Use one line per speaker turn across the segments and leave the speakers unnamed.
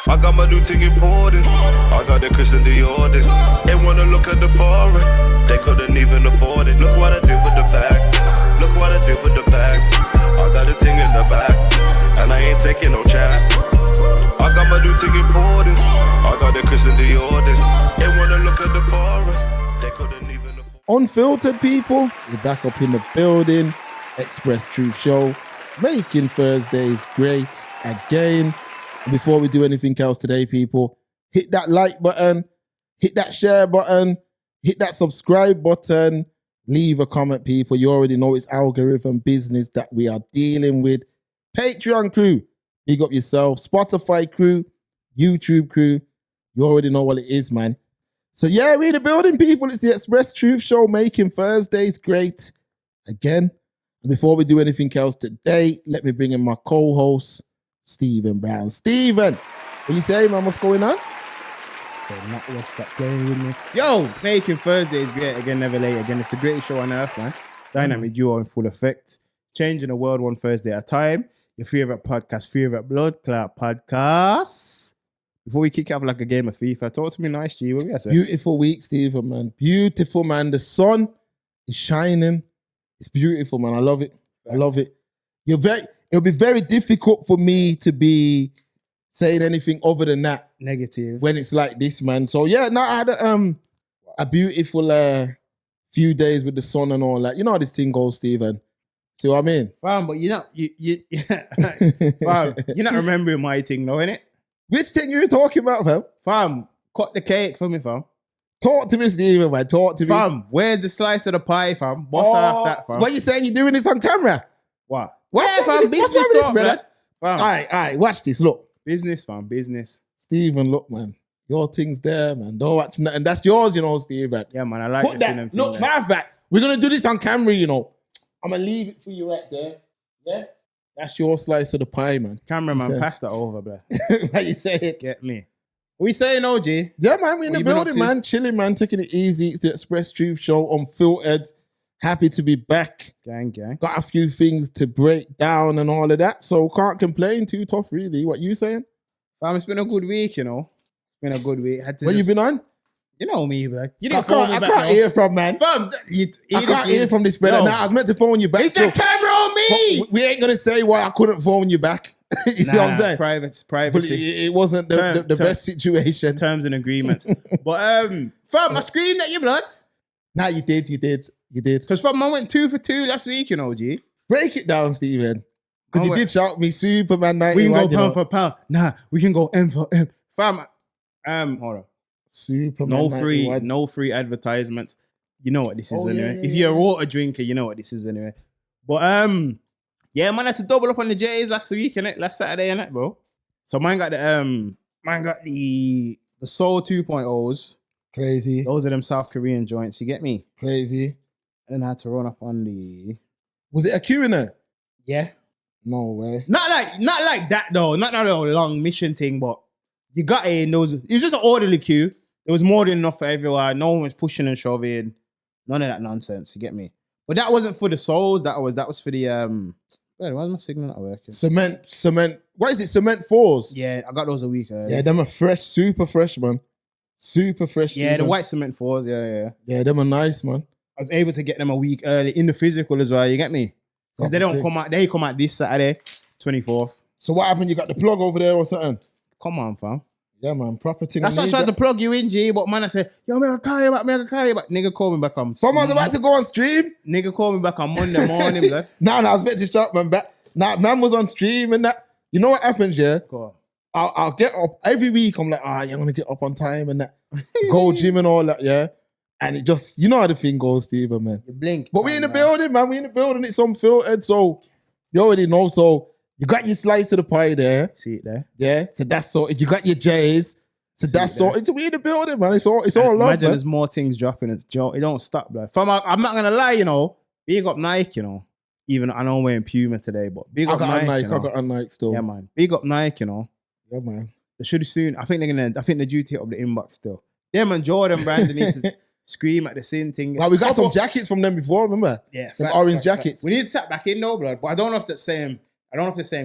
I got my new thing imported. I got the Christian Dior. They wanna look at the foreign. They couldn't even afford it. Look what I did with the bag. Look what I did with the bag. I got a thing in the back, and I ain't taking no chat. I got my new thing imported. I got the Christian Dior. They wanna look at the foreign. They couldn't even afford it.
Unfiltered people, we're back up in the building. Express Truth Show, making Thursdays great again. And before we do anything else today, people, hit that like button, hit that share button, hit that subscribe button, leave a comment, people. You already know it's algorithm business that we are dealing with. Patreon crew, big up yourself. Spotify crew, YouTube crew, you already know what it is, man. So yeah, we're in the building, people. It's the Express Truth Show, making Thursdays great again. And before we do anything else today, let me bring in my co-host, Stephen Brown. Stephen, what you say, man? What's going on?
So not will stop playing with me. Yo, making Thursdays great again, never late again. It's the greatest show on earth, man. Dynamic duo in full effect. Changing the world one Thursday at a time. Your favorite podcast, favorite blood clot podcast. Before we kick off like a game of FIFA, talk to me nice, G. What we gonna say?
Beautiful week, Stephen, man. Beautiful, man. The sun is shining. It's beautiful, man. I love it. I love it. It'll be very difficult for me to be saying anything other than that
Negative.
when it's like this, man. So yeah, no, I had a beautiful few days with the sun and all that. You know how this thing goes, Stephen. See what I mean?
Fam, but fam, you're not remembering my thing, though, innit?
Which thing you talking about, fam?
Fam, cut the cake for me, fam.
Talk to me, Stephen, man. Talk to me.
Fam, where's the slice of the pie, fam? Boss off that, fam.
What you saying? You doing this on camera?
What?
What's
Yeah,
wrong
fam,
with this? What's
business
wrong with
talk,
this,
brother.
All
Fam,
right. Watch this. Look,
business, fam, business.
Stephen. Look, man. Your thing's there, man. Don't watch nothing. That's yours, you know, Stephen.
Yeah, man, I like
Put
to see
that.
them.
Look, matter of fact, we're gonna do this on camera. You know, I'm gonna leave it for you right there. Yeah, that's your slice of the pie, man.
Cameraman, pass that over, bro.
How you say it?
Get me. What you saying, OG?
Yeah, man. We're in
What
the
you been up
building,
to?
man. Chilling, man. Taking it easy. It's the Express Truth Show, Unfiltered. Happy to be back.
Gang.
Got a few things to break down and all of that. So can't complain. Too tough, really. What you saying?
Fam, it's been a good week, you know. It's been a good week.
Where you been on?
You know me, bro. You
I
didn't phone me
can't,
back,
I can't
no.
hear from, man.
Fam,
I can't hear from this brother.
No.
Now, I was meant to phone you back.
It's the camera on me!
We ain't going to say why I couldn't phone you back. You see what I'm saying? But
Privacy.
it wasn't the best situation.
Terms and agreements. But, fam, I screamed at you, blood.
Nah, you did.
Because, fam, I went 2 for 2 last week, you know, G.
Break it down, Stephen. Because you did shout me Superman 91.
We can go
you
pound for pound. Nah, we can go M for M. Fam, hold on.
Superman
No free advertisements. You know what this is anyway.
Yeah,
if you're a water drinker, you know what this is anyway. But yeah, man, I had to double up on the J's last week, innit? Last Saturday, innit, bro? So mine got the Soul 2.0s.
Crazy.
Those are them South Korean joints, you get me?
Crazy.
And then I had to run up on the
Was it a Q in there?
yeah.
No way.
Not like that though. Not a long mission thing, but you got it in those. It was just an orderly queue. There was more than enough for everyone. No one was pushing and shoving. None of that nonsense. You get me? But that wasn't for the souls. That was for the wait, why is my signal not working?
Cement. What is it? Cement 4s?
Yeah, I got those a week early.
Yeah, them are fresh, super fresh, man. Super fresh.
Yeah,
Stephen.
the white cement 4s. Yeah.
Yeah, them are nice, man.
I was able to get them a week early in the physical as well. You get me? Because they don't come out. They come out this Saturday, 24th.
So what happened? You got the plug over there or something?
Come on, fam.
Yeah, man. Proper thing.
That's why I tried to plug you in, G. But man, I said, yo, man, I call you back. Nigga, call me back on.
Someone's about to go on stream.
Nigga, call me back on Monday morning, blood.
No, I was meant to shout man back. Nah, man was on stream and that. You know what happens, yeah?
Go on.
I'll get up every week. I'm like, yeah, I'm gonna get up on time and that. Go gym and all that, yeah. And it just, you know how the thing goes, Steven, man.
You blink.
But we in the building, man. We in the building. It's Unfiltered, so you already know. So you got your slice of the pie there.
See it there.
Yeah. So that's sorted. You got your J's. So that's sorted. So we in the building, man. It's all love,
Imagine
man.
there's more things dropping. It don't stop, bro. I'm not gonna lie, you know. Big up Nike, you know. Even I know I'm wearing Puma today, but big up Nike.
I got a Nike still.
Yeah, man. Big up Nike, you know.
Yeah, man.
They should soon. I think they're due to hit up the inbox still. Them and Jordan brand need to scream at the same thing.
Like, we got some jackets from them before, remember?
Yeah,
some orange jackets.
We need to tap back in though, blood. But I don't know if the same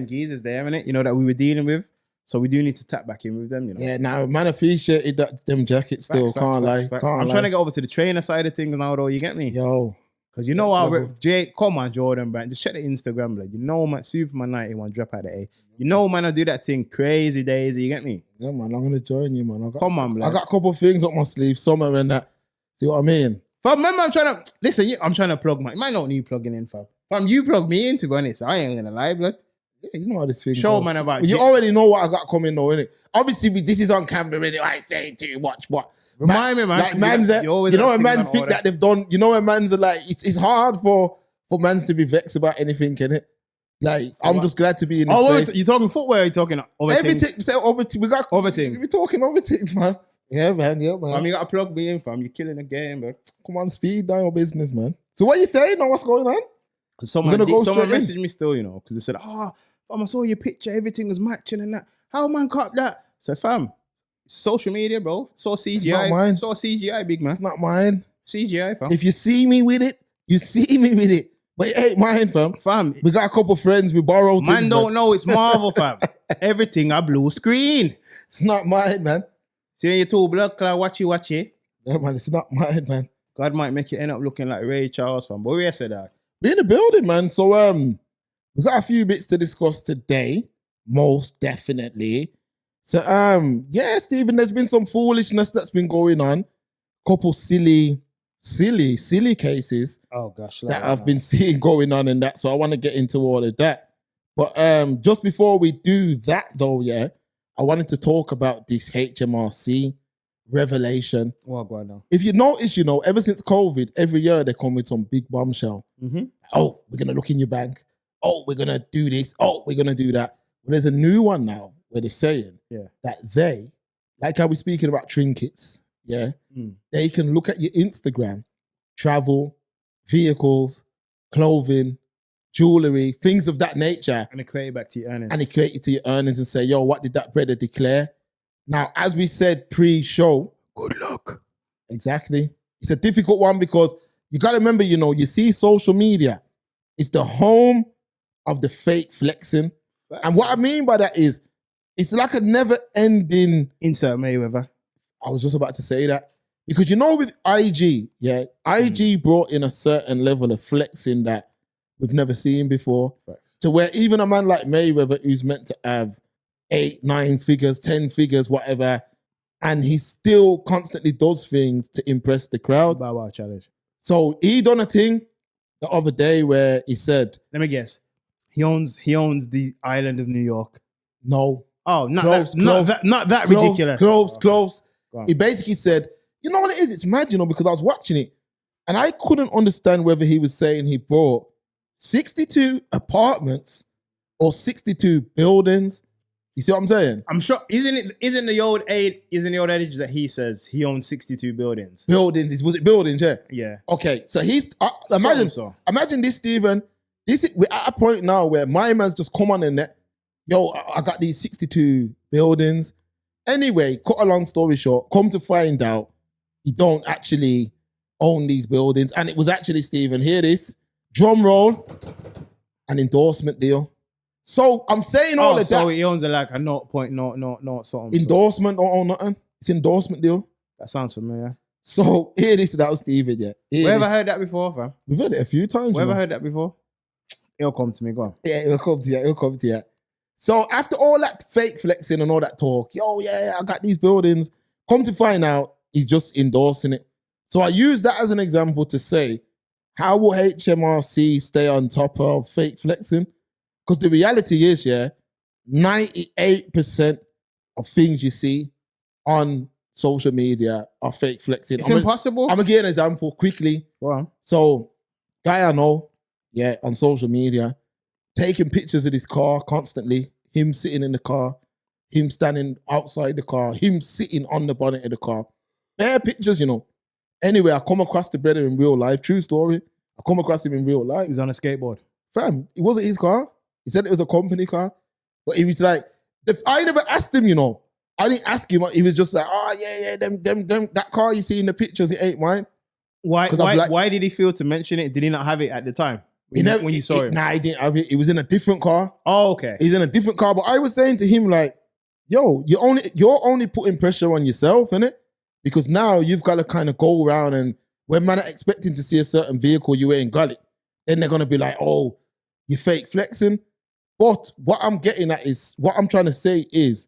geezers there, innit? You know, that we were dealing with. So we do need to tap back in with them, you know.
Yeah, now man appreciated that them jackets still.
Facts,
Can't lie.
facts.
Can't
I'm
lie.
trying to get over to the trainer side of things now, though. You get me?
Yo,
Because you know
Next
how
level.
Jake, come on, Jordan, man. Just check the Instagram, like, you know, man, Superman 91 drop out the A. You know, man, I do that thing crazy days. You get me?
yeah, man, I'm gonna join you, man.
Come on,
I
blood.
got a couple of things up my sleeve, summer and that. See what I mean?
Fam, remember, I'm trying to listen. I'm trying to plug my. It might not need plugging in, fam. Fam, you plug me in, to be honest. I ain't gonna lie, blood.
Yeah, you know how this thing
Show
goes.
man about.
Well, you already know what I got coming, though, innit? Obviously, this is on camera, innit? I ain't saying too much, but
Remind me, man.
like man's,
You always
you know,
have
when
things
man's
on
think
order.
that they've done. You know, when man's are like, it's hard for man's to be vexed about anything, innit? Like, I'm just glad to be in this space.
You talking footwear? Or you talking other things?
Everything, say over. We got
Other things.
We're talking over things, man. Yeah, man. Yeah, man.
Fam, you gotta plug me in, fam. You're killing the game, bro.
Come on, speed dial business, man. So what you saying? Know what's going on?
Because someone
gonna go straight in.
messaged me still, you know, because they said, fam, I saw your picture, everything was matching and that. How man caught that? So, fam, it's social media, bro. So CGI.
not mine.
So CGI, big man.
It's not mine.
CGI, fam.
If you see me with it, you see me with it. But it ain't mine, fam.
Fam,
We got a couple friends. We borrow things.
man don't know it's Marvel, fam. Everything a blue screen.
It's not mine, man.
See when you two blood clot, watch it.
Yeah, man. It's not mine, man.
God might make you end up looking like Ray Charles, fam. But we said that.
We in the building, man. So we got a few bits to discuss today, most definitely. So yeah, Stephen, there's been some foolishness that's been going on. Couple silly cases
Oh gosh,
that I've been seeing going on and that. So I want to get into all of that. But just before we do that though, yeah, I wanted to talk about this HMRC revelation.
What going on?
If you notice, you know, ever since COVID, every year they come with some big bombshell.
Mm-hmm.
Oh, we're going to look in your bank. Oh, we're going to do this. Oh, we're going to do that. Well, there's a new one now where they're saying that they, like how we're speaking about trinkets, yeah, they can look at your Instagram, travel, vehicles, clothing, jewelry, things of that nature,
And equate it back to your earnings.
and equate it to your earnings and say, yo, what did that brother declare? Now, as we said pre-show, good luck. Exactly. It's a difficult one because you got to remember, you know, you see social media, it's the home of the fake flexing. And what I mean by that is, it's like a never-ending...
Insert Mayweather.
I was just about to say that. Because you know with IG, yeah, IG brought in a certain level of flexing that we've never seen before.
Facts.
To where even a man like Mayweather, who's meant to have 8, 9 figures, 10 figures, whatever, and he still constantly does things to impress the crowd.
Bow Wow challenge.
So he done a thing the other day where he said,
Let me guess. He owns the island of New York.
no,
Oh, not
Close,
that, not
close,
that, not that
close,
ridiculous.
close,
Oh,
close.
go on.
He basically said, you know what it is? It's mad, you know, because I was watching it and I couldn't understand whether he was saying he bought 62 apartments or 62 buildings. You see what I'm saying?
I'm sure. Isn't the old adage that he says he owns 62 buildings?
Buildings. Was it buildings? Yeah.
Yeah.
Okay. So he's, imagine this, Stephen. We're at a point now where my man's just come on in there. Yo, I got these 62 buildings. Anyway, cut a long story short, come to find out, he don't actually own these buildings. And it was actually, Stephen, hear this, drum roll, an endorsement deal. So I'm saying all of
so
that.
he owns a 0.000 something.
Endorsement or nothing. It's endorsement deal.
That sounds familiar.
So hear this, that was Stephen, yeah.
We ever heard that before, fam?
We've heard it a few times.
We
you
ever
know.
heard that before? It'll come to me. Go on.
Yeah, it'll come to you. So after all that fake flexing and all that talk, yo, yeah, I got these buildings. Come to find out, he's just endorsing it. So I use that as an example to say, how will HMRC stay on top of fake flexing? Because the reality is, yeah, 98% of things you see on social media are fake flexing.
It's impossible.
I'm going to give an example quickly.
Go on.
So, guy I know, yeah, on social media, taking pictures of his car constantly, him sitting in the car, him standing outside the car, him sitting on the bonnet of the car. Bare pictures, you know. Anyway, I come across the brother in real life. True story. I come across him in real life.
He's on a skateboard.
Fam, it wasn't his car. He said it was a company car. But he was like, I never asked him, you know. I didn't ask him. He was just like, oh, yeah, them, that car you see in the pictures, it ain't mine.
Why did he feel to mention it? Did he not have it at the time? When you saw him?
Nah, he didn't have it. He was in a different car.
Oh, okay.
He's in a different car. But I was saying to him, like, yo, you're only putting pressure on yourself, innit? Because now you've got to kind of go around, and when man are expecting to see a certain vehicle, you ain't got it. Then they're gonna be like, oh, you fake flexing. But what I'm getting at is, what I'm trying to say is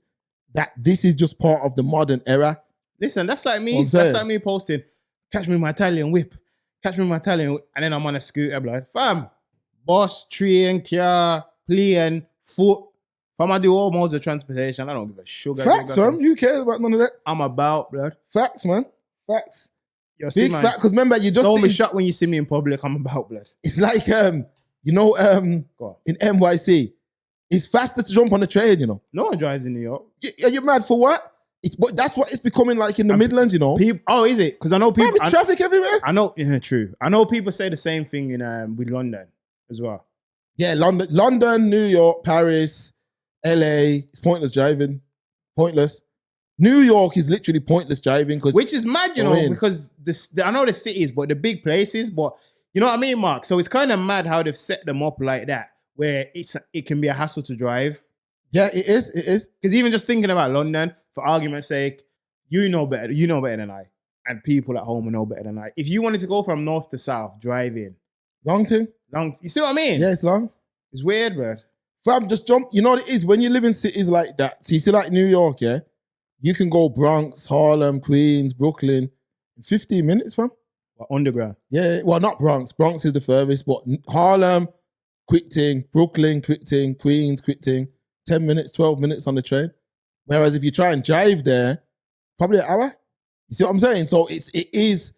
that this is just part of the modern era.
Listen, that's like me.
What I'm
That's
saying.
like me posting, catch me in my Italian whip. Catch me in my Italian whip. And then I'm on a scooter, blood. Fam, bus, train, car, plane, foot. Fam, I do all modes of transportation. I don't give a sugar.
Facts, man. You care about none of that.
I'm about, blood.
Facts, man. Facts.
Yo, see,
Big
man,
fact, because remember, you just
don't be
see,
shocked when you see me in public. I'm about, blood.
it's like you know,
Go on.
in NYC, it's faster to jump on the train, you know.
No one drives in New York.
Are you mad for what? But that's what it's becoming like in the Midlands, you know.
People, oh, is it? Because I know
Fam,
people.
it's traffic everywhere.
I know, yeah, true. I know people say the same thing in with London as well.
Yeah, London, New York, Paris, LA. It's pointless driving. Pointless. New York is literally pointless driving because
Which is mad, you
I
know,
mean-
because I know the cities, but the big places, but you know what I mean, Mark? So it's kind of mad how they've set them up like that, where it can be a hassle to drive.
yeah, it is. It is.
Because even just thinking about London, for argument's sake, you know better than I, and people at home know better than I. If you wanted to go from north to south, driving
Long thing.
you see what I mean?
Yeah, it's long.
It's weird, bro.
Fam, just jump. You know what it is? When you live in cities like that, so you see like New York, yeah? You can go Bronx, Harlem, Queens, Brooklyn in 15 minutes, fam.
Underground.
Yeah, well, not Bronx. Bronx is the furthest, but Harlem, quick thing, Brooklyn, quick thing, Queens, quick thing, 10 minutes, 12 minutes on the train. Whereas if you try and drive there, probably an hour. You see what I'm saying? So it is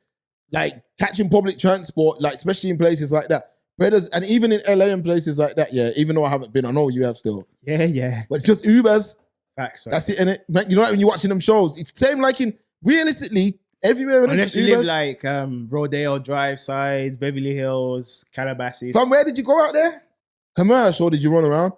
like catching public transport, like especially in places like that. Brothers, and even in LA and places like that, yeah, even though I haven't been, I know you have still.
Yeah.
But it's just Ubers.
Facts.
That's it, innit? You know what, when you're watching them shows, it's the same like in, realistically, everywhere. In
Unless
the
you live
Ubers.
like Rodeo Drive sides, Beverly Hills, Calabasas.
From where did you go out there? Commercial, or did you run around?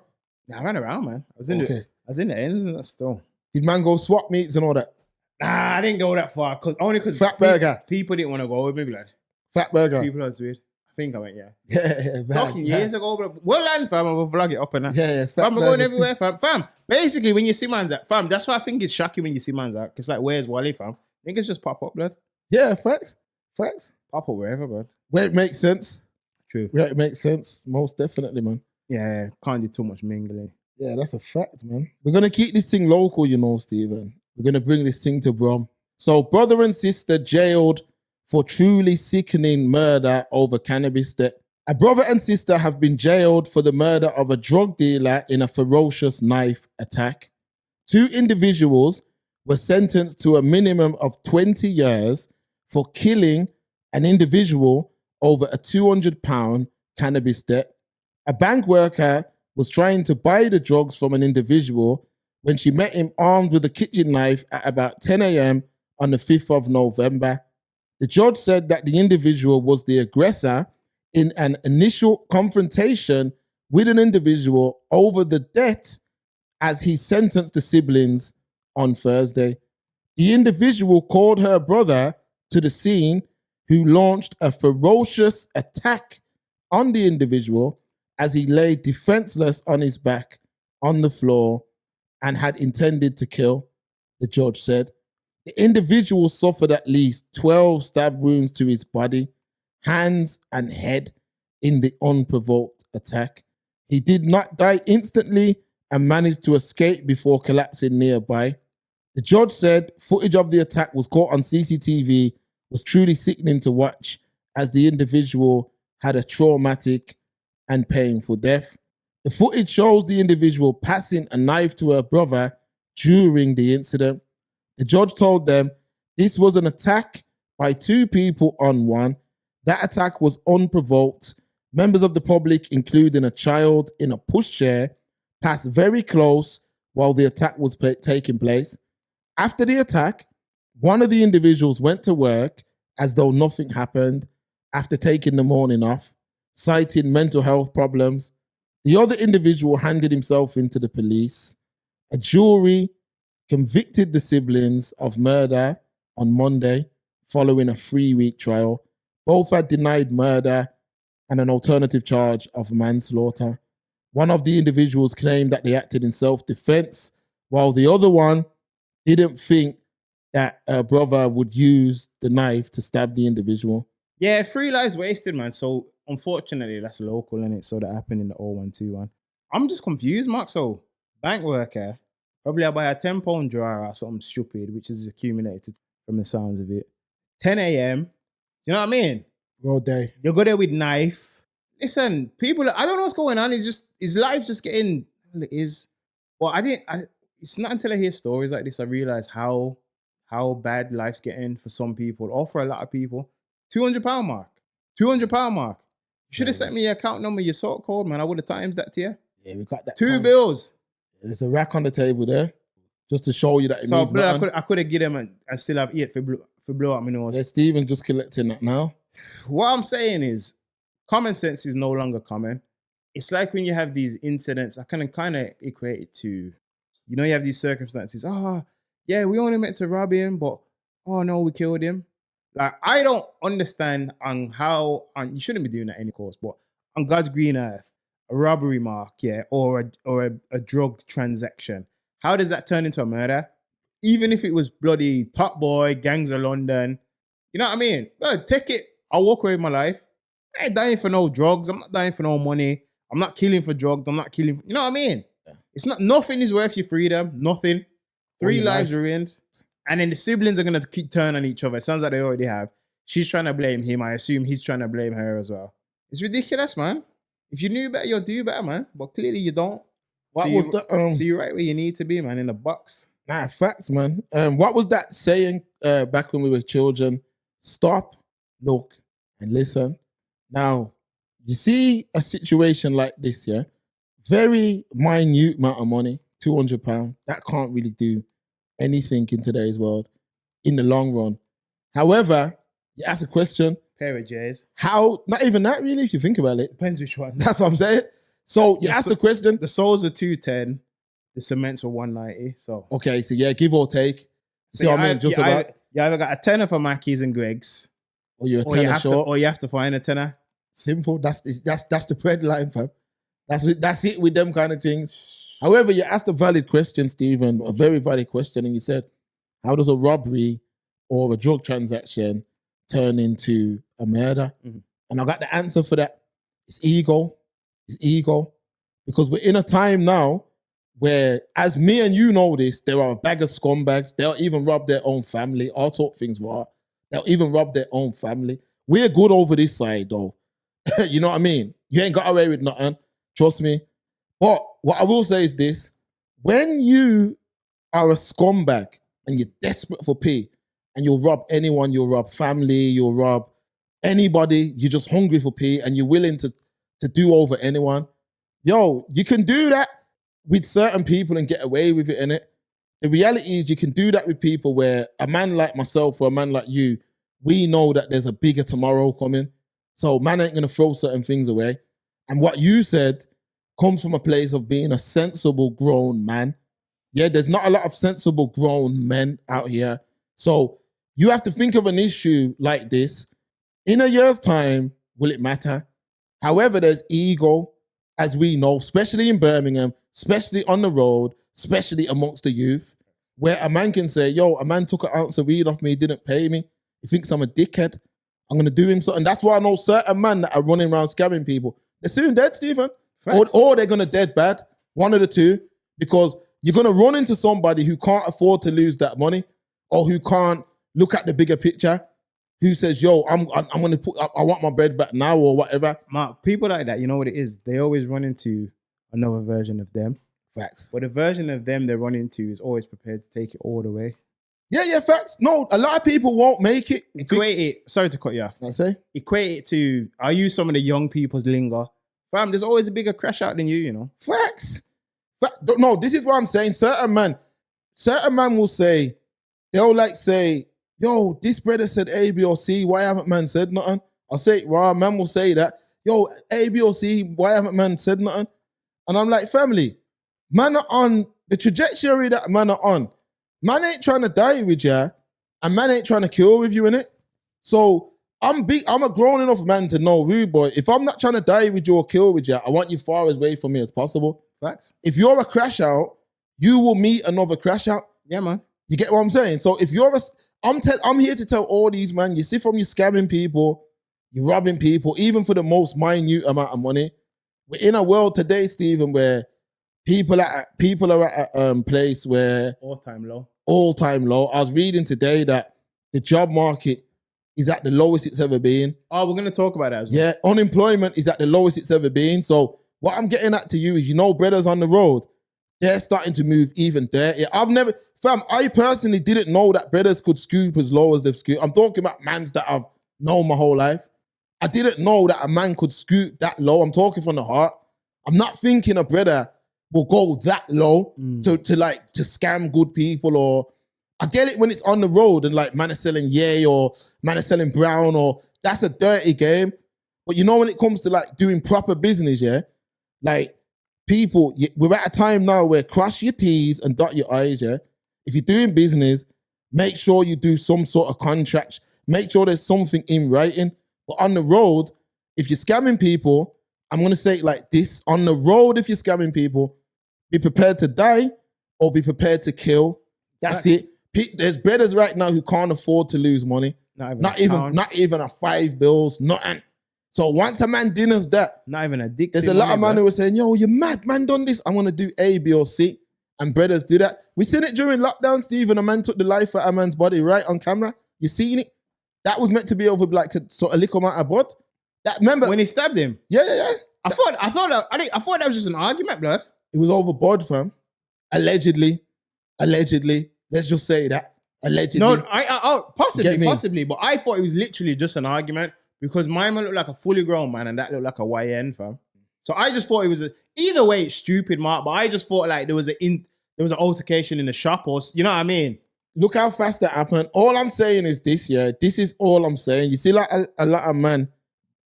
Nah, I ran around, man. I was in the ends and that still.
Did man go swap meets and all that?
Nah, I didn't go that far. Only because
Fat Burger.
people didn't want to go with me, blood.
Fat Burger.
People was weird. I think I went, yeah.
Yeah,
Talking years ago, but we'll land, fam, and we'll vlog it up and that.
Yeah, Fat
Fam, we're going
Burger's-
everywhere, fam. Fam, basically, when you see man's out, fam, that's why I think it's shocking when you see man's out. Because, like, where's Wally, fam? Niggas just pop up, blood.
Yeah, facts. Facts.
Pop up wherever, blood.
Where it makes sense.
True.
Where it makes sense. Most definitely, man.
Yeah, can't do too much mingling.
Yeah, that's a fact, man. We're going to keep this thing local, you know, Stephen. We're going to bring this thing to Brom. So, brother and sister jailed for truly sickening murder over cannabis debt. A brother and sister have been jailed for the murder of a drug dealer in a ferocious knife attack. Two individuals were sentenced to a minimum of 20 years for killing an individual over a £200 cannabis debt. A bank worker was trying to buy the drugs from an individual when she met him armed with a kitchen knife at about 10 a.m. on the 5th of November. The judge said that the individual was the aggressor in an initial confrontation with an individual over the debt as he sentenced the siblings on Thursday. The individual called her brother to the scene, who launched a ferocious attack on the individual as he lay defenseless on his back on the floor and had intended to kill, the judge said. The individual suffered at least 12 stab wounds to his body, hands, and head in the unprovoked attack. He did not die instantly and managed to escape before collapsing nearby. The judge said footage of the attack was caught on CCTV, was truly sickening to watch as the individual had a traumatic and painful death. The footage shows the individual passing a knife to her brother during the incident. The judge told them this was an attack by two people on one. That attack was unprovoked. Members of the public, including a child in a pushchair, passed very close while the attack was taking place. After the attack, one of the individuals went to work as though nothing happened after taking the morning off, citing mental health problems. The other individual handed himself into the police. A jury convicted the siblings of murder on Monday following a 3-week trial. Both had denied murder and an alternative charge of manslaughter. One of the individuals claimed that they acted in self-defense while the other one didn't think that a brother would use the knife to stab the individual.
Yeah, 3 lives wasted, man. So unfortunately, that's local, innit? So that happened in the 0121. I'm just confused, Mark. So bank worker, probably I buy a £10 dryer or something stupid, which is accumulated from the sounds of it. 10 a.m. You know what I mean?
All day.
You go there with knife. Listen, people, I don't know what's going on. His life just getting, well, it is. Well, it's not until I hear stories like this, I realize how bad life's getting for some people or for a lot of people. £200 mark. £200 mark. You should have sent me your account number, your sort code, man. I would have times that to you.
Yeah, we got that.
2 bills.
There's a rack on the table there, just to show you that it
So
means nothing.
I could have given them and still have 8 for blow up my nose.
Yeah, Stephen just collecting that now.
What I'm saying is, common sense is no longer common. It's like when you have these incidents, I can kind of equate it to, you know, you have these circumstances. Oh, yeah, we only meant to rob him, but oh no, we killed him. Like, I don't understand on how, you shouldn't be doing that any course, but on God's green earth, a robbery mark, yeah, or a drug transaction, how does that turn into a murder? Even if it was bloody Top Boy, Gangs of London, you know what I mean? No, take it. I'll walk away with my life. I ain't dying for no drugs. I'm not dying for no money. I'm not killing for drugs. I'm not killing for, you know what I mean? Yeah. It's not, nothing is worth your freedom. Nothing. 3 lives ruined. And then the siblings are going to keep turning on each other. It sounds like they already have. She's trying to blame him. I assume he's trying to blame her as well. It's ridiculous, man. If you knew better, you'll do better, man. But clearly you don't. So you're right where you need to be, man, in the box.
Nah, facts, man. What was that saying back when we were children? Stop, look, and listen. Now, you see a situation like this, yeah? Very minute amount of money, £200. That can't really do anything in today's world in the long run. However, you ask a question.
Pair of J's.
How, not even that really, if you think about it.
Depends which one.
That's what I'm saying. So you ask the question.
The soles are 210. The cements were 190. So
okay, so yeah, give or take. See what I mean? Just about.
You either got a tenner for Mackey's and Greg's,
or you're a tenner short,
or you have to find a tenner.
Simple. That's the bread line, fam. That's it with them kind of things. However, you asked a valid question, Stephen, a very valid question, and you said, "How does a robbery or a drug transaction turn into a murder?" Mm-hmm. And I got the answer for that. It's ego. It's ego, because we're in a time now where, as me and you know this, there are a bag of scumbags. They'll even rob their own family. I'll talk things raw. They'll even rob their own family. We're good over this side, though. You know what I mean? You ain't got away with nothing. Trust me. But what I will say is this. When you are a scumbag and you're desperate for pay and you'll rob anyone, you'll rob family, you'll rob anybody, you're just hungry for pay and you're willing to do over anyone, yo, you can do that with certain people and get away with it, innit? The reality is you can do that with people where a man like myself or a man like you, we know that there's a bigger tomorrow coming. So man ain't going to throw certain things away. And what you said comes from a place of being a sensible grown man. Yeah, there's not a lot of sensible grown men out here. So you have to think of an issue like this. In a year's time, will it matter? However, there's ego, as we know, especially in Birmingham, especially on the road, especially amongst the youth, where a man can say, yo, a man took an ounce of weed off me, didn't pay me. He thinks I'm a dickhead. I'm going to do him something. That's why I know certain men that are running around scamming people. They're soon dead, Stephen. Or they're going to dead bad. One of the two. Because you're going to run into somebody who can't afford to lose that money or who can't look at the bigger picture, who says, yo, I'm going to I want my bread back now or whatever.
Mark, people like that, you know what it is? They always run into another version of them.
Facts.
But the version of them they run into is always prepared to take it all the way.
Yeah, facts. No, a lot of people won't make it.
Equate it, sorry to cut you off.
I say?
Equate it to, I use some of the young people's lingo. Fam, there's always a bigger crash out than you know.
Facts. No, this is what I'm saying. Certain man will say, they'll like say, yo, this brother said A, B, or C. Why haven't man said nothing? I'll say, raw, man will say that. Yo, A, B, or C. Why haven't man said nothing? And I'm like, family, man are on the trajectory that man are on. Man ain't trying to die with you, and man ain't trying to kill with you, innit? So I'm a grown enough man to know, rude boy, if I'm not trying to die with you or kill with you, I want you far away from me as possible.
Facts.
If you're a crash out, you will meet another crash out.
Yeah, man.
You get what I'm saying? So if you're I'm here to tell all these, man, you see from you scamming people, you robbing people, even for the most minute amount of money. We're in a world today, Stephen, where people are at a place where
All-time low.
I was reading today that the job market is at the lowest it's ever been.
Oh, we're gonna talk about that as well.
Yeah, unemployment is at the lowest it's ever been. So what I'm getting at to you is, brothers on the road, they're starting to move even dirtier. I personally didn't know that brothers could scoop as low as they've scooped. I'm talking about mans that I've known my whole life. I didn't know that a man could scoop that low. I'm talking from the heart. I'm not thinking a brother will go that low to scam good people. Or I get it when it's on the road and like man is selling yay or man is selling brown, or that's a dirty game. But when it comes to like doing proper business, yeah, like people, we're at a time now where cross your T's and dot your I's, yeah. If you're doing business, make sure you do some sort of contract. Make sure there's something in writing. But on the road, if you're scamming people, I'm going to say it like this. On the road, if you're scamming people, be prepared to die or be prepared to kill. That's it. There's brothers right now who can't afford to lose money. Not even a 5 bills, nothing. So once a man dinners that,
not even a dick.
There's a lot of men who are saying, yo, you're mad, man done this. I'm going to do A, B, or C. And brothers do that. We seen it during lockdown, Steve, and a man took the life out of a man's body right on camera. You seen it? That was meant to be over like a sort of little amount of blood. That, remember
when he stabbed him?
Yeah.
I thought that was just an argument, blood.
It was over blood, fam. Allegedly. Let's just say that. Allegedly.
No, possibly, but I thought it was literally just an argument because my man looked like a fully grown man and that looked like a YN, fam. So I just thought it was either way it's stupid, Mark. But I just thought like there was an altercation in the shop, or you know what I mean.
Look how fast that happened. All I'm saying is this, yeah. This is all I'm saying. You see, like a lot of men,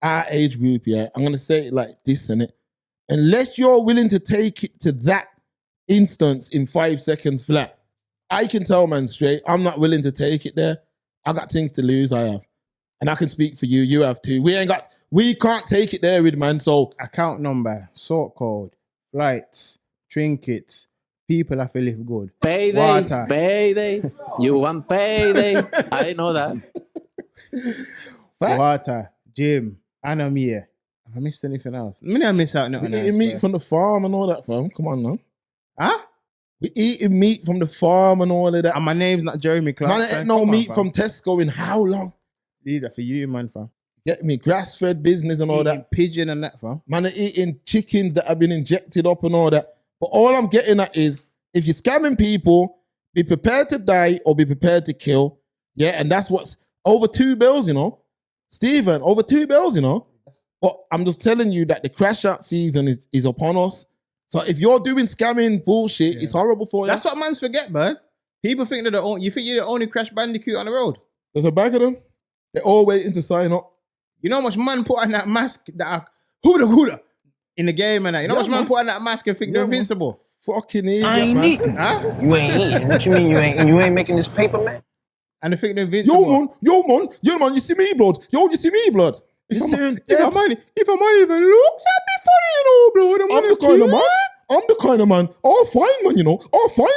our age group, yeah. I'm gonna say it like this, innit? Unless you're willing to take it to that instance in 5 seconds flat, I can tell man straight, I'm not willing to take it there. I got things to lose, I have. And I can speak for you, you have too. We can't take it there with man, so.
Account number, sort code, flights, trinkets, people have to live good.
Payday. You want payday. I know that.
Water, gym, Anamia. Have I missed anything else? I miss out nothing else.
Eating meat from the farm and all that, fam. Come on now.
Huh?
We eating meat from the farm and all of that.
And my name's not Jeremy Clark.
Man, ain't no meat from Tesco in how long?
These are for you, man, fam.
Get me grass-fed business and all that.
Pigeon and that, fam.
Man are eating chickens that have been injected up and all that. But all I'm getting at is, if you're scamming people, be prepared to die or be prepared to kill. Yeah, and that's what's over 2 bills, Stephen, over 2 bills, But I'm just telling you that the crash out season is upon us. So if you're doing scamming bullshit, it's horrible for you.
That's what mans forget, bud. People think you think you're the only Crash Bandicoot on the road.
There's a bag of them. They're all waiting to sign up.
You know how much man put on that mask that are hooda in the game and that. You know how much man put on that mask and think they're invincible.
Fucking idiot,
I ain't eating.
Huh?
You ain't eating. What you mean you ain't making this paper, man?
And they think they're invincible.
Yo man, you see me blood. You see me blood.
If a man even looks at me funny, blood,
I'm the kind of man. Oh, fine, man, Oh, fine.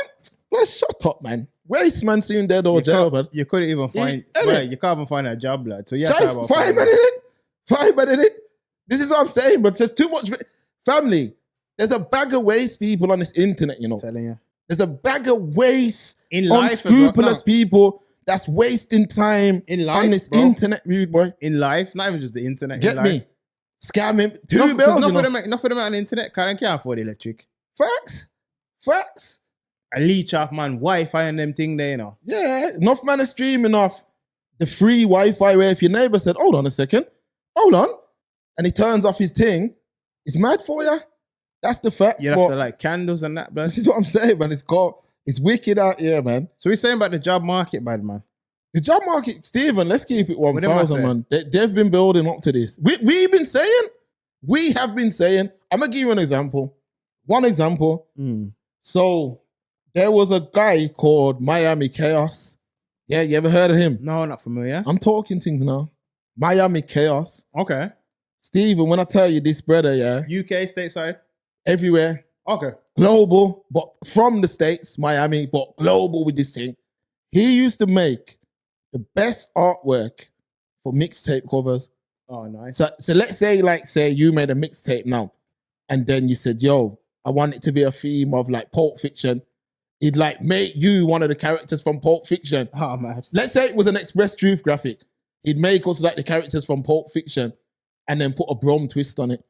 Let's shut up, man. Waste man seeing dead or jail, man.
You couldn't even find, you can't even find a job, blood. So yeah,
5 minutes. This is what I'm saying, but there's too much family. There's a bag of waste people on this internet,
Telling you.
There's a bag of waste,
in life,
unscrupulous people that's wasting time
in life,
on this internet, rude boy.
In life, not even just the internet.
Get me? Scamming 2 bills.
Enough of them on the internet can't afford electric.
Facts.
A leech off man Wi-Fi and them thing there,
Yeah, enough man is streaming off the free Wi-Fi where if your neighbor said, hold on a second, and he turns off his thing, it's mad for you. That's the fact.
You have to like candles and that, man.
This is what I'm saying, man. It's wicked out here, man.
So we're saying about the job market, bad man.
The job market, Stephen, let's keep it 1,000, man. They've been building up to this. We have been saying, I'm going to give you an example. One example. So there was a guy called Miami Chaos. Yeah, you ever heard of him?
No, not familiar.
I'm talking things now. Miami Chaos.
Okay.
Stephen, when I tell you this brother, yeah.
UK, stateside?
Everywhere.
Okay.
global, but from the States, Miami, but global with this thing. He used to make the best artwork for mixtape covers.
Oh, nice.
So let's say you made a mixtape now, and then you said, yo, I want it to be a theme of like Pulp Fiction. He'd like make you one of the characters from Pulp Fiction.
Oh, man.
Let's say it was an Express Truth graphic. He'd make us like the characters from Pulp Fiction and then put a Brom twist on it.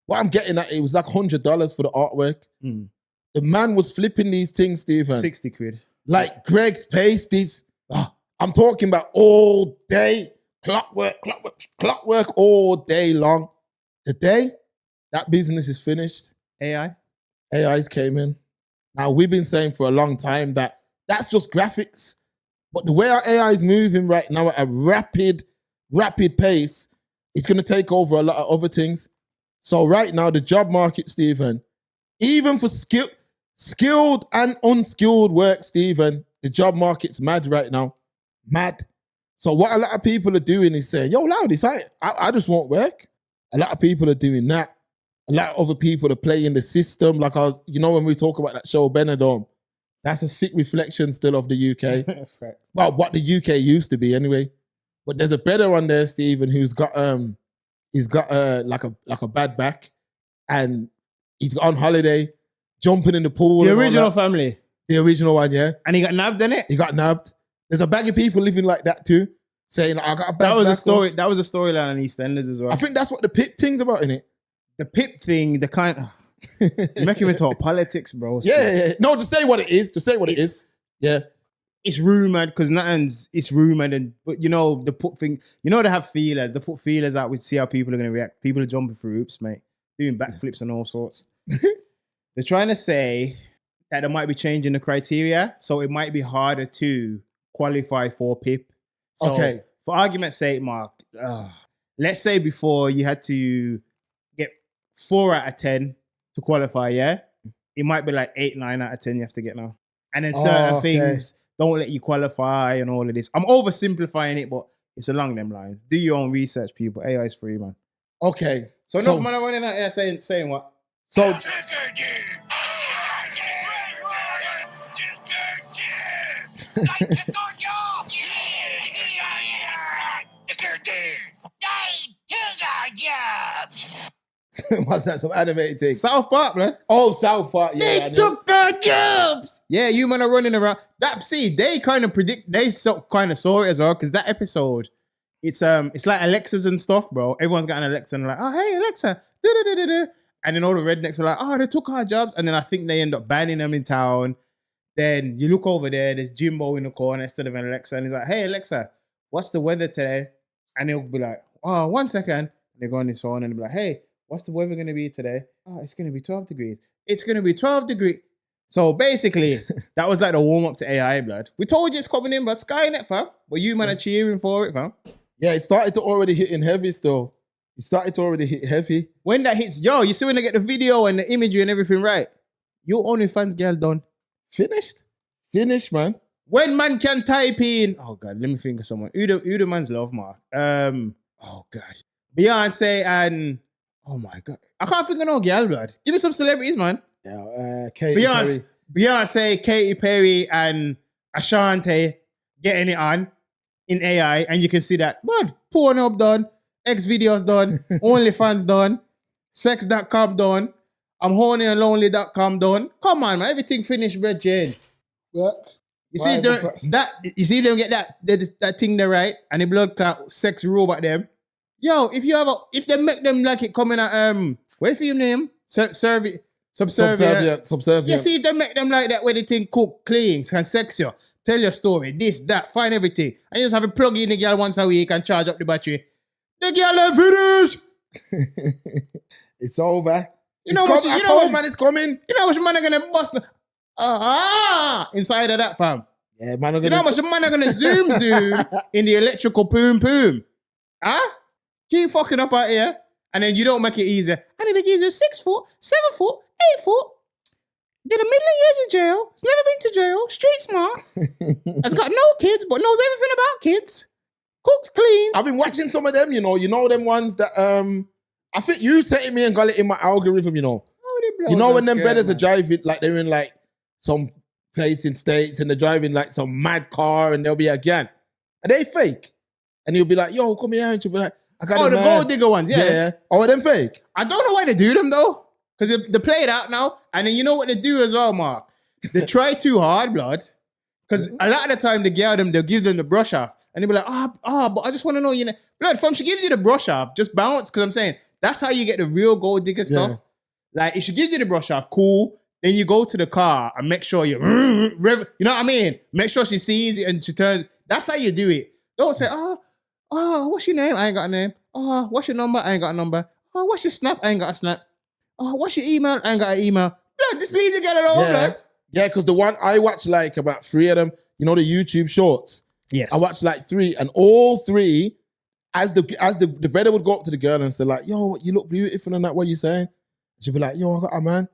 What I'm getting at, it was like $100 for the artwork.
Mm.
The man was flipping these things, Stephen.
60 quid.
Like Greg's pasties. I'm talking about all day. Clockwork all day long. Today, that business is finished. AIs came in. Now, we've been saying for a long time that that's just graphics. But the way our AI is moving right now at a rapid pace, it's going to take over a lot of other things. So right now, the job market, Stephen, even for skilled and unskilled work, Stephen, the job market's mad right now. Mad. So what a lot of people are doing is saying, yo, Loudie, I just won't work. A lot of people are doing that. A lot of other people are playing the system. Like when we talk about that show, Benidorm, that's a sick reflection still of the UK. Well, what the UK used to be anyway. But there's a better one there, Stephen, who's got like a bad back, and he's on holiday, jumping in the pool.
The original family.
The original one, yeah.
And he got nabbed, innit?
He got nabbed. There's a bag of people living like that too, saying like, I got a bad back.
That was a storyline on EastEnders as well.
I think that's what the Pip thing's about, innit?
The Pip thing, the kind of you make him into politics, bro.
Yeah. No, just say what it is. Just say what it is. Yeah.
It's rumored because it's rumored, but the put thing, they have feelers. They put feelers out. We see how people are going to react. People are jumping through hoops, mate, doing backflips and all sorts. They're trying to say that they might be changing the criteria, so it might be harder to qualify for PIP. So,
okay.
For argument's sake, Mark, let's say before you had to get 4 out of 10 to qualify, yeah? It might be like 8, 9 out of 10 you have to get now. And then certain things don't let you qualify and all of this. I'm oversimplifying it, but it's along them lines. Do your own research, people. AI is free, man.
Okay.
So enough man are running out here saying what?
So... What's that? Some animated thing?
South Park, man.
Oh, South Park. Yeah,
they took our jobs. Yeah, you man are running around. They kind of predict. They kind of saw it as well because that episode, it's like Alexas and stuff, bro. Everyone's got an Alexa and like, oh hey Alexa, da-da-da-da-da. And then all the rednecks are like, oh they took our jobs, and then I think they end up banning them in town. Then you look over there's Jimbo in the corner instead of an Alexa, and he's like, hey Alexa, what's the weather today? And he'll be like, oh 1 second. And they go on his phone and they'll be like, hey, what's the weather going to be today? Oh, it's going to be 12 degrees. It's going to be 12 degrees. So basically, that was like the warm-up to AI, blood. We told you it's coming in, but Skynet, fam. But you man are cheering for it, fam.
Yeah, it started to already hitting heavy still. It started to already hit heavy.
When that hits, you see when they get the video and the imagery and everything right, your OnlyFans girl done.
Finished, man.
When man can type in, oh God, let me think of someone. Who the man's love, Mark? Oh God. Beyonce and, oh my God. I can't think of no girl, blood. Give me some celebrities, man.
Yeah, Katy Perry.
Beyonce, Katy Perry, and Ashanti getting it on in AI, and you can see that, blood, Pornhub done, X videos done, OnlyFans done, sex.com done, I'm hornyandlonely.com done. Come on, man, everything finished, Red Jane.
What?
You see them get that thing there right, and the blood clot sex robot them. Yo, if they make them like it coming at what's your name? Subservient.
You
see if they make them like that where the thing cook, clean, can sex you, tell your story, this, that, find everything. And you just have a plug in the girl once a week and charge up the battery. The girl ain't finished.
It's over.
Man,
it's coming.
You know how much man are gonna bust inside of that, fam.
Yeah, man.
You know how much man are gonna zoom in the electrical poom. Huh? Keep fucking up out here, and then you don't make it easier. I need to give you 6 foot, 7 foot, 8 foot. Did a million years in jail. It's never been to jail. Street smart. Has got no kids, but knows everything about kids. Cooks clean.
I've been watching some of them. You know them ones that I think you set me and got it in my algorithm.
Oh, the
You know when them
scared,
brothers are
man.
driving, like they're in like some place in States and they're driving like some mad car and there'll be a gang. And they fake. And you'll be like, yo, come here. And you'll be like, I got
Oh, the
man.
gold digger ones, yeah.
Yeah. Oh, are them fake?
I don't know why they do them though. Because they play it out now. And then you know what they do as well, Mark? They try too hard, blood. Because a lot of the time they get them, they'll give them the brush off. And they'll be like, but I just want to know, you know. Blood, from she gives you the brush off, just bounce. Because I'm saying, that's how you get the real gold digger stuff.
Yeah.
Like, if she gives you the brush off, cool. Then you go to the car and make sure you know what I mean? Make sure she sees it and she turns. That's how you do it. Don't say, what's your name? I ain't got a name. Oh, what's your number? I ain't got a number. Oh, what's your snap? I ain't got a snap. Oh, what's your email? I ain't got an email. Blood, this leads to get it over, blood.
Yeah, because the one I watched like about 3 of them, you know, the YouTube shorts.
Yes.
I watched like 3 and all 3, as the brother would go up to the girl and say like, yo, you look beautiful and that, what you saying? She'd be like, yo, I got a man.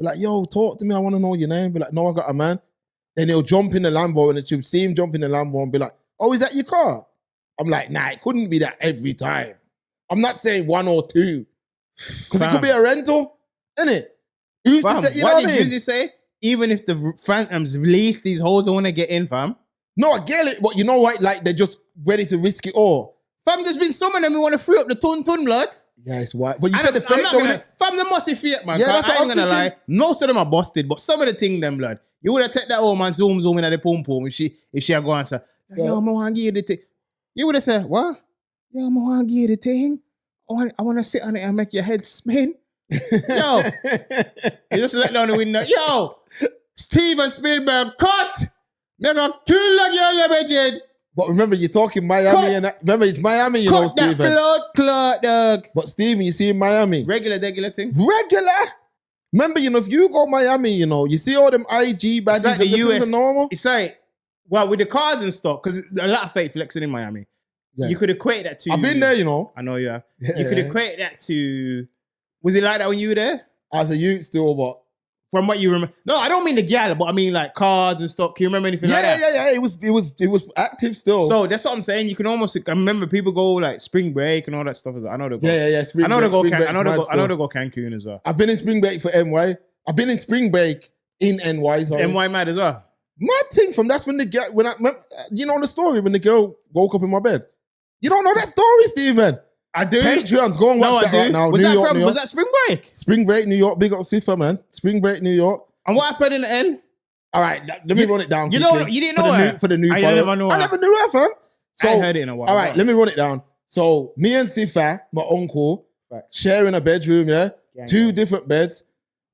Be like, yo, talk to me. I want to know your name. Be like, no, I got a man. Then he'll jump in the Lambo and she'll see him jump in the Lambo and be like, oh, is that your car? I'm like, nah, it couldn't be that every time. I'm not saying 1 or 2. Because it could be a rental, innit? Who's to say, you know what I mean?
Did you say? Even if the Phantoms release these hoes that want to get in, fam.
No, I get it, but you know what? Like, they're just ready to risk it all.
Fam, there's been some of them who want to free up the tun blood.
Yeah, it's white. But you
And
said the fake,
I'm
though,
not
innit?
fam, they must be fake, man.
Yeah,
Yeah,
that's
I
what
ain't
I'm
gonna
thinking.
lie. Most of them are busted, but some of the thing, them blood. You would have take that old man zoom in at the pum pum if she had gone and said, yo, I want to give you the thing. You would have said, what? Yo, I want to give you the thing. I want to sit on it and make your head spin. Yo, you just let down the window. Yo, Steven Spielberg, cut! They're gonna kill the girl, legend.
But remember, you're talking Miami and that. Remember, it's Miami, you know,
Cut that
Steven.
blood clot, dog.
But Steven, you see in Miami.
Regular thing.
Regular? Remember, you know, if you go Miami, you know, you see all them IG badges
It's like the
and
US.
are normal.
It's like, well, with the cars and stuff, because a lot of fake flexing in Miami.
Yeah.
You could equate that to.
I've been there, you know.
I know you have.
Yeah.
You could equate that to. Was it like that when you were there?
As a youth still, but
From what you remember? No, I don't mean the gal, but I mean like cars and stuff. Can you remember anything like that?
yeah. It was active still.
So that's what I'm saying. You can almost. I remember people go like spring break and all that stuff. I know they go.
yeah.
I know they go.
Spring
I know
break's
they
mad
go
still.
Cancun as well.
I've been in spring break for NY. I've been in spring break in NY. Sorry.
NY mad as well.
Mad thing from that's when the girl you know the story when the girl woke up in my bed. You don't know that story, Steven.
I do.
Patreons, go and watch that right now.
Was
New
that
York,
from?
New York.
Was that spring break?
Spring break, New York. Big up Sifa, man. Spring break, New York.
And what happened in the end?
All right, let me run it down.
You
quickly
know, you didn't
for
know
the
her?
new, for the new
I
follower.
never knew
I
her.
never knew her, fam. So,
I ain't heard it in a while.
all right, let me run it down. So, me and Sifa, my uncle, sharing a bedroom. Yeah,
Gang,
2
gang.
different beds.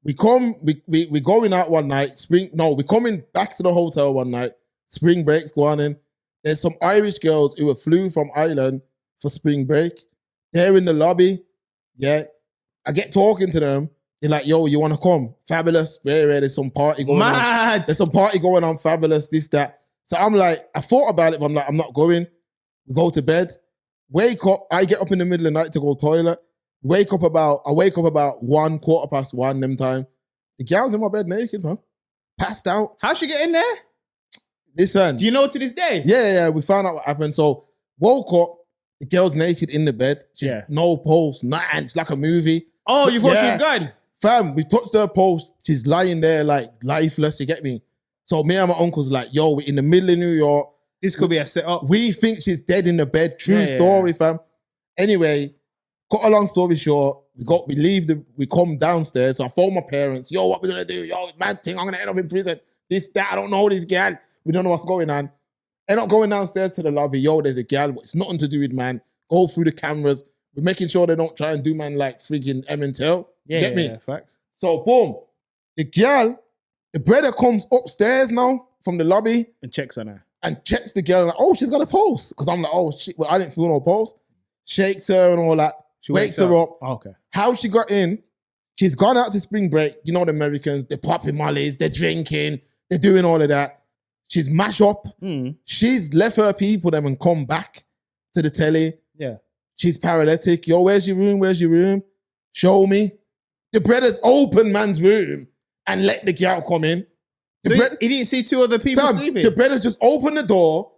We going out one night. We coming back to the hotel one night. Spring break's going in. There's some Irish girls who flew from Ireland for spring break. They're in the lobby. Yeah, I get talking to them. They're like, yo, you want to come? Fabulous. There's some party going on.
Mad.
There's some party going on. Fabulous. This, that. So I'm like, I thought about it, but I'm like, I'm not going. We go to bed. Wake up. I get up in the middle of the night to go toilet. I wake up about 1:15 them time. The gal's in my bed naked, man. Passed out.
How'd she get in there?
Listen.
Do you know to this day?
Yeah. We found out what happened. So woke up. The girl's naked in the bed. She's no pulse, nothing. It's like a movie.
Oh, you thought she
Yeah.
was gone?
Fam, we touched her post. She's lying there like lifeless, you get me? So me and my uncle's like, yo, we're in the middle of New York.
This could be a setup.
We think she's dead in the bed. True
Yeah.
story, fam. Anyway, cut a long story short, we come downstairs. So I phone my parents. Yo, what we gonna do? Yo, mad thing, I'm gonna end up in prison. This, that, I don't know this gal. We don't know what's going on. End up going downstairs to the lobby. Yo, there's a gal, but it's nothing to do with man. Go through the cameras. We're making sure they don't try and do man like freaking Emmental. Get me?
Yeah, facts.
So boom, the girl, the brother comes upstairs now from the lobby
And checks on her.
and checks the girl like, oh, she's got a pulse. Because I'm like, oh shit, well, I didn't feel no pulse. Shakes her and all that.
She
wakes her up.
Oh, okay.
How she got in, she's gone out to spring break. You know the Americans, they're popping mollies, they're drinking, they're doing all of that. She's mash up. She's left her people them and come back to the telly.
Yeah.
She's paralytic. Yo, where's your room? Where's your room? Show me. The brothers open man's room and let the girl come in.
So he didn't see 2 other people sleeping?
The brothers just open the door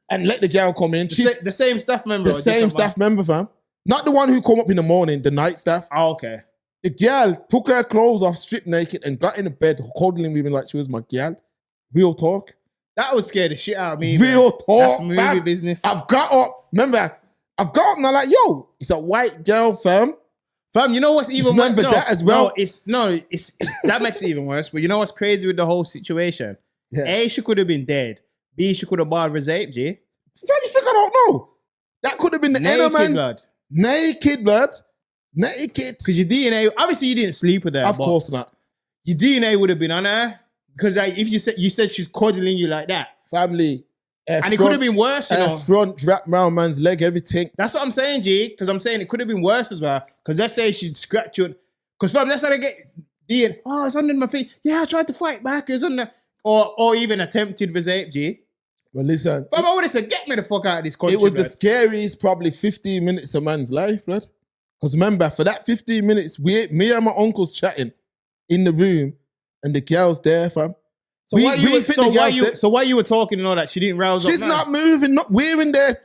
and let the girl come in.
The same staff member?
The same staff member, fam. Not the one who come up in the morning, the night staff.
Oh, okay.
The girl took her clothes off, stripped naked, and got in the bed, cuddling with me like she was my girl. Real talk.
That would scare the shit out of me.
Real
man.
talk.
That's movie
fam.
business.
I've got up. Remember, I've got up and I'm like, yo, it's a white girl, fam.
Fam, you know what's even worse?
Remember that as well?
It's that makes it even worse. But you know what's crazy with the whole situation?
Yeah.
A, she could have been dead. B, she could have barred rape, G.
Fam, you think I don't know? That could have been the
Naked
man.
blood.
Naked blood. Naked.
Because your DNA, obviously you didn't sleep with her.
Of
but
course not.
your DNA would have been on her. Because like, if you said she's cuddling you like that.
Family.
And it could have been worse, you know.
Front, wrap round man's leg, everything.
That's what I'm saying, G. Because I'm saying it could have been worse as well. Because let's say she'd scratch you. Because fam, that's how they get DNA. Oh, it's under my feet. Yeah, I tried to fight back. It was under. Or even attempted rape, G.
Well, listen.
Fam, I would have said, get me the fuck out of this country.
It was
blood.
the scariest probably 15 minutes of man's life, blood. Because remember, for that 15 minutes, me and my uncle's chatting in the room and the girl's there, fam.
So why you were talking and all that? She didn't rouse up.
She's not moving. We're in there,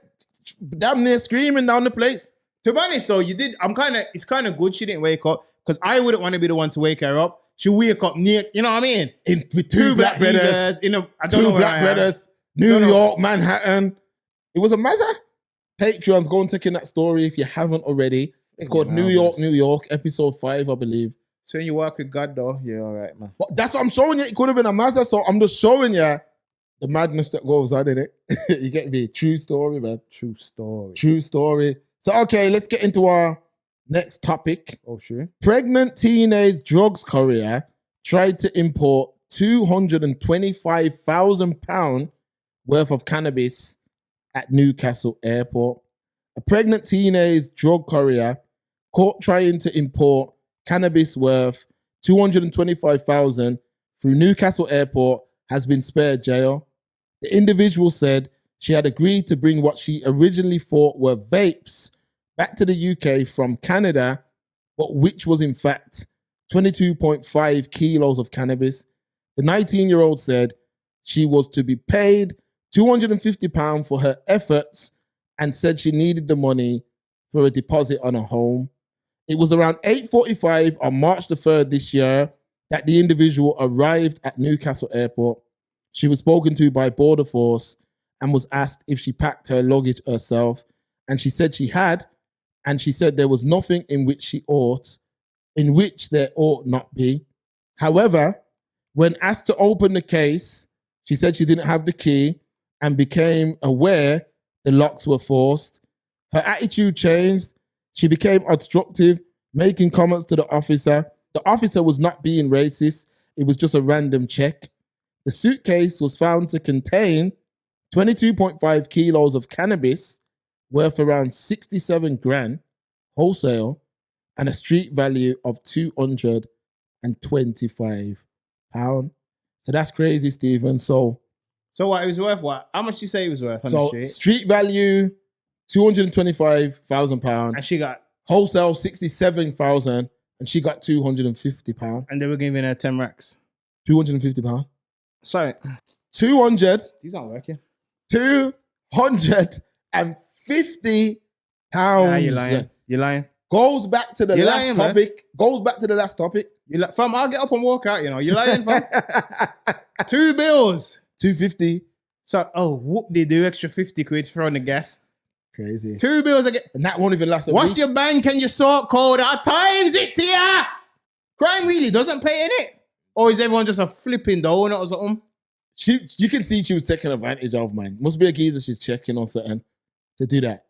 damn near screaming down the place.
To be honest, though, it's kind of good she didn't wake up because I wouldn't want to be the one to wake her up. She wake up near, you know what I mean?
With two black brothers, New York, Manhattan. It was a mazza. Patreons, go and check in that story if you haven't already. It's called New York, episode 5, I believe.
So when you work with God, though, you're all right, man.
But that's what I'm showing you. It could have been a mazza, so I'm just showing you the madness that goes on in it. You get me? True story, man.
True story.
True story. So, okay, let's get into our next topic.
Oh, sure.
Pregnant teenage drugs courier tried to import £225,000 worth of cannabis at Newcastle Airport. A pregnant teenage drug courier caught trying to import cannabis worth $225,000 through Newcastle Airport has been spared jail. The individual said she had agreed to bring what she originally thought were vapes back to the UK from Canada, but which was in fact 22.5 kilos of cannabis. The 19-year-old said she was to be paid £250 for her efforts and said she needed the money for a deposit on a home. It was around 8:45 on March the 3rd this year that the individual arrived at Newcastle Airport. She was spoken to by Border Force and was asked if she packed her luggage herself. And she said she had, and she said there was nothing in which there ought not be. However, when asked to open the case, she said she didn't have the key and became aware the locks were forced. Her attitude changed. She became obstructive, making comments to the officer. The officer was not being racist. It was just a random check. The suitcase was found to contain 22.5 kilos of cannabis worth around 67 grand wholesale and a street value of £225. So that's crazy, Stephen. So
what, it was worth what? How much did you say it was worth on the street?
Street value, £225,000.
And she got
wholesale 67,000, and she got £250.
And they were giving her 10 racks.
£250.
Sorry.
200.
These aren't working.
£250.
Nah, you're lying. You're lying.
Goes back to the last topic. Man. Goes back to the last topic.
Fam, I'll get up and walk out, you know. You're lying, fam. 2 bills.
250.
So, whoop, they do extra 50 quid for on the gas.
Crazy.
2 bills again.
And that won't even last a
What's
week.
your bank and your sort code? I times it to ya. Crime really doesn't pay in it. Or is everyone just a flipping donut or something?
You can see she was taking advantage of, man. Must be a geezer she's checking or something to do that.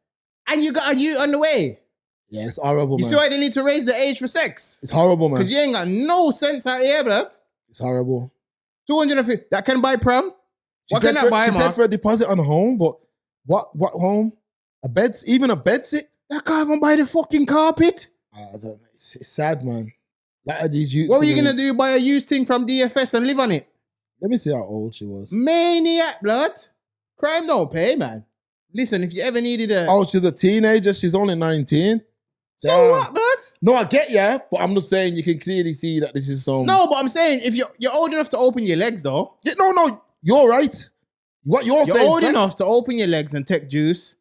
And you got a youth on the way.
Yeah, it's horrible,
You
man.
see why they need to raise the age for sex?
It's horrible, man.
Because you ain't got no sense out here, blood.
It's horrible.
250. That can buy prom? What can that buy, man?
She said for a deposit on a home, but what home? A bed, even a bed sit?
That can't even buy the fucking carpet.
I don't know. It's sad, man. Like these youths.
What were you going to do? Buy a used thing from DFS and live on it?
Let me see how old she was.
Maniac, blood. Crime don't pay, man. Listen, if you ever needed a...
Oh, she's a teenager. She's only 19.
So
Damn.
what, blood?
No, I get ya, but I'm just saying you can clearly see that this is some...
No, but I'm saying if you're old enough to open your legs, though.
Yeah, no, you're right. What you're saying...
You're old enough to open your legs and take juice.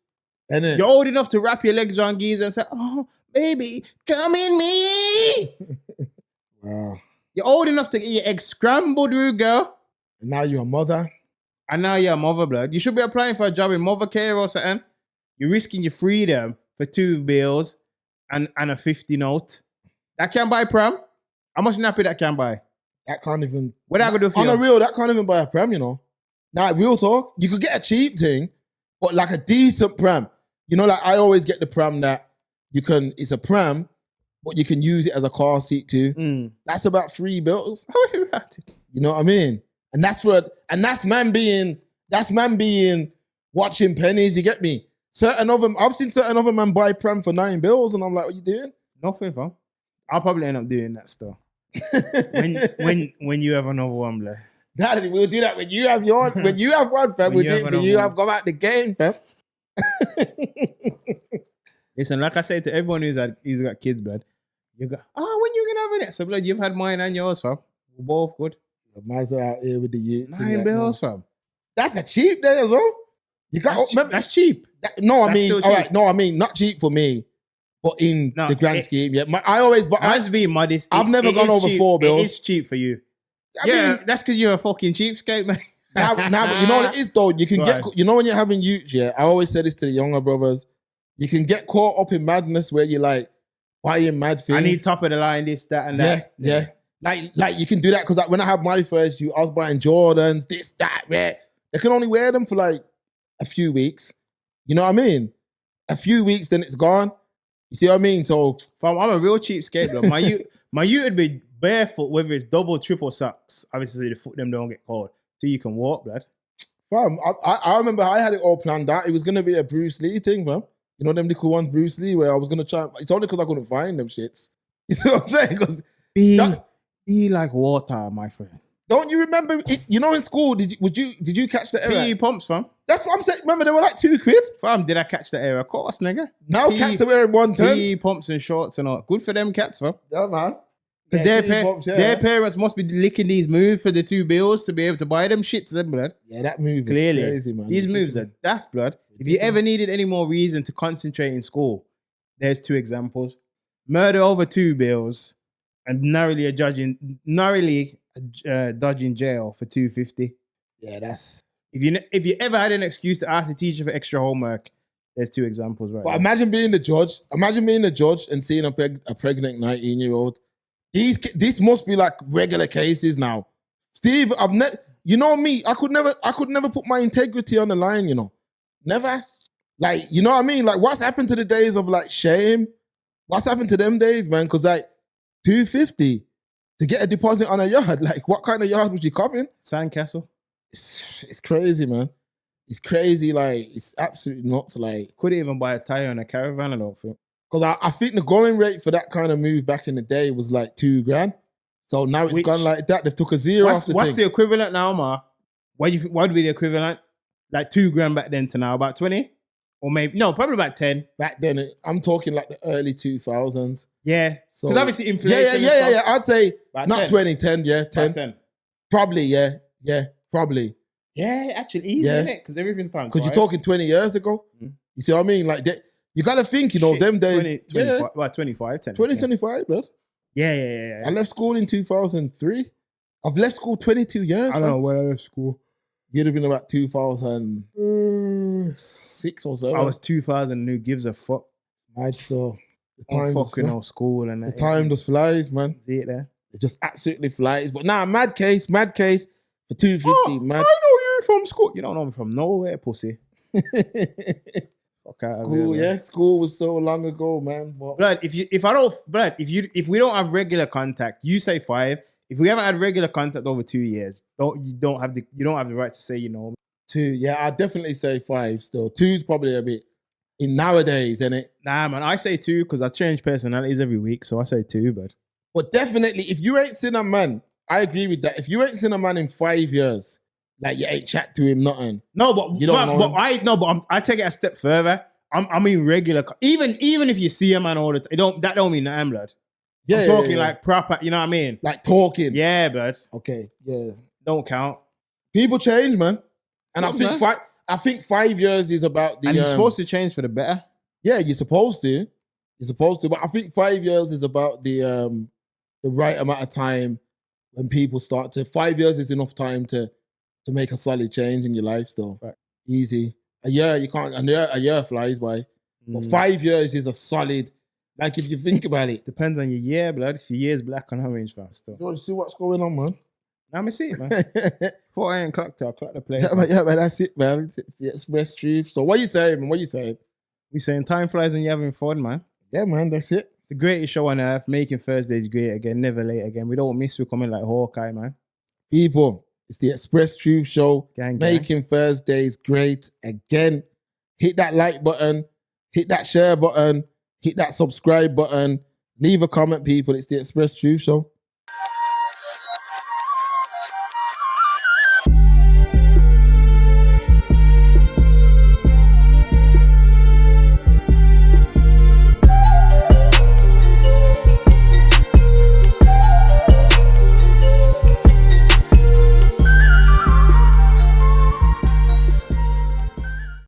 And
You're old enough to wrap your legs around geezer and say, "Oh, baby, come in me."
wow.
You're old enough to get your eggs scrambled, rude girl.
And now you're a mother.
And now you're a mother, blood. You should be applying for a job in mother care or something. You're risking your freedom for 2 bills and a 50 note. That can buy pram. How much nappy that can buy?
That can't even.
What I gonna do for
On
you?
a real, that can't even buy a pram, you know. Now, real talk, you could get a cheap thing, but like a decent pram. You know, like I always get the pram that it's a pram, but you can use it as a car seat too. That's about 3 bills. You know what I mean? And that's man being watching pennies, you get me? I've seen certain other man buy pram for 9 bills, and I'm like, what you doing?
Nothing, fam. I'll probably end up doing that stuff. when you have another one, blood.
Daddy, we'll do that when you have when you have one, fam. We'll do it when you have gone out the game, fam.
Listen, like I say to everyone who's got kids, blood, you go, when you gonna have it? So, blood, you've had mine and yours, fam. We're both good.
Mine's out here with the youth.
9 bills, fam.
That's a cheap day as well. You got
that's cheap.
I mean, not cheap for me, but in the grand scheme, yeah. I was
being modest.
I've never gone over
cheap.
4 bills.
It is cheap for you.
I mean,
that's because you're a fucking cheapskate, man.
now, but you know what it is though. You can get, you know, when you're having youths, yeah. I always say this to the younger brothers. You can get caught up in madness where you're like buying mad things.
I need top of the line, this, that, and that.
Yeah. Like you can do that because like when I had my first, I was buying Jordans, this, that, yeah. They can only wear them for like a few weeks. You know what I mean? A few weeks, then it's gone. You see what I mean? So,
fam, I'm a real cheapskate, though. My youth would be barefoot, whether it's double, triple socks. Obviously, the foot them don't get cold, so you can walk, blood.
Fam, I remember I had it all planned out. It was gonna be a Bruce Lee thing, fam. You know them little ones, Bruce Lee, where I was gonna try. It's only because I couldn't find them shits. You see what I'm saying? Because
be like water, my friend.
Don't you remember? You know, in school, did you catch the era?
PE pumps, fam.
That's what I'm saying. Remember, they were like £2.
Fam, did I catch the era? Of course, nigga.
Now cats are wearing 110s.
PE pumps and shorts and all. Good for them cats, fam.
Yeah, man.
Because their parents must be licking these moves for the 2 bills to be able to buy them shits, then, blood.
Yeah, that move
Clearly,
is crazy, man.
These moves are daft, blood. If you ever needed any more reason to concentrate in school, there's 2 examples. Murder over 2 bills and narrowly dodging jail for 250.
Yeah, that's...
If you ever had an excuse to ask the teacher for extra homework, there's 2 examples right
But
there.
imagine being the judge. Imagine being the judge and seeing a pregnant 19-year-old. These must be like regular cases now. Steve, you know me, I could never put my integrity on the line, you know. Never. Like, you know what I mean? Like, what's happened to the days of like shame? What's happened to them days, man? Because like 250 to get a deposit on a yard, like what kind of yard was you copping?
Sandcastle.
It's crazy, man. It's crazy, like it's absolutely nuts. Like,
couldn't even buy a tire on a caravan, I don't think.
Because I think the going rate for that kind of move back in the day was like $2,000. So now it's gone like that. They took a zero off the
What's
thing.
the equivalent now, Mark? What would be the equivalent? Like $2,000 back then to now, about 20? Or maybe, no, probably about 10.
Back then, I'm talking like the early 2000s.
Yeah.
So
because obviously inflation.
Yeah. I'd say
about
not
10.
20, 10, yeah, 10.
10.
Probably, yeah, probably.
Yeah, actually easy, isn't it? Because everything's time.
Because you're talking 20 years ago. Mm-hmm. You see what I mean? Like, you got to think, you know, them days.
25, 10.
2025, bro.
Yeah.
I left school in 2003. I've left school 22 years.
I don't know when I left school.
You'd have been about 2006 or so.
I was 2000 who gives a fuck.
Mad still.
I'm fucking old school and
the time just flies, man.
See it there?
It just absolutely flies. But nah, mad case for 250, mad.
I know you from school. You don't know me from nowhere, pussy. Fuck out of
School,
here,
yeah. School was so long ago, man. But
blood, if we don't have regular contact, you say 5. If we haven't had regular contact over 2 years, you don't have the right to say, you know.
2, yeah, I'd definitely say 5 still. 2's probably a bit in nowadays, isn't it?
Nah, man, I say 2 because I change personalities every week, so I say 2,
But definitely, if you ain't seen a man, I agree with that. If you ain't seen a man in 5 years, like you ain't chat to him, nothing.
No, but
you don't know him.
I take it a step further. I mean regular. Even if you see a man all the time, that don't mean nothing, blood.
Yeah,
I'm talking like proper. You know what I mean?
Like talking.
Yeah, blood.
Okay. Yeah.
Don't count.
People change, man. And I think I think 5 years is about the.
And it's supposed to change for the better.
Yeah, you're supposed to. You're supposed to, but I think 5 years is about the right amount of time when people start to. 5 years is enough time to make a solid change in your life. Still,
Right.
Easy. A year you can't. A year flies by, but 5 years is a solid. Like if you think about it,
Depends on your year, blood. If your year's black and orange, fam, still.
you want to see what's going on, man.
Now me see it, man. Before I ain't clocked it, I'll clock the play.
Yeah, man, that's it, man. It's the express truth. So what you saying, man? What you saying?
We saying time flies when you're having fun, man.
Yeah, man, that's it.
It's the greatest show on earth. Making Thursdays great again, never late again. We don't miss. We're coming like Hawkeye, man.
People, it's the Express Truth Show.
Gang, gang.
Making Thursdays great again. Hit that like button. Hit that share button. Hit that subscribe button. Leave a comment, people. It's the Express Truth Show.